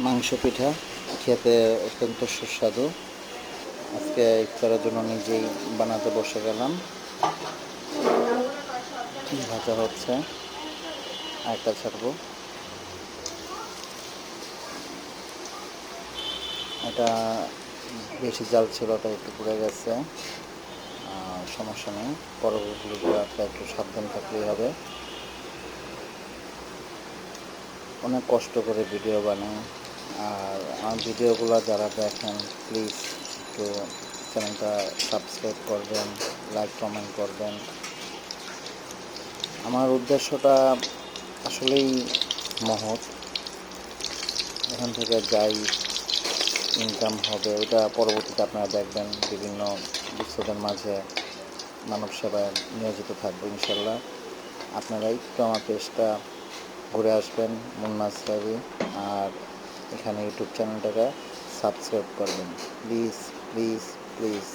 মাংস পিঠা খেতে অত্যন্ত সুস্বাদু। আজকে ইফতারের জন্য নিজেই বানাতে বসে গেলাম। ভাজা হচ্ছে, আরেকটা ছাড়বো। এটা বেশি জাল ছিল, তাই একটু পুড়ে গেছে। সমস্যা নেই, পরবর্তীতে আপনার একটু সাবধান থাকলেই হবে। অনেক কষ্ট করে ভিডিও বানাই, আর আমার ভিডিওগুলো যারা দেখেন প্লিজ একটু চ্যানেলটা সাবস্ক্রাইব করবেন, লাইক কমেন্ট করবেন। আমার উদ্দেশ্যটা আসলেই মহৎ। এখান থেকে যাই ইনকাম হবে ওটা পরবর্তীতে আপনারা দেখবেন। বিভিন্ন দুস্থদের মাঝে মানব সেবায় নিয়োজিত থাকবো ইনশাল্লাহ। আপনারা একটু আমার পেজটা ঘুরে আসবেন, মুন্নাস রাবি, আর এখানে ইউটিউব চ্যানেলটাকে সাবস্ক্রাইব করবেন প্লিজ প্লিজ প্লিজ।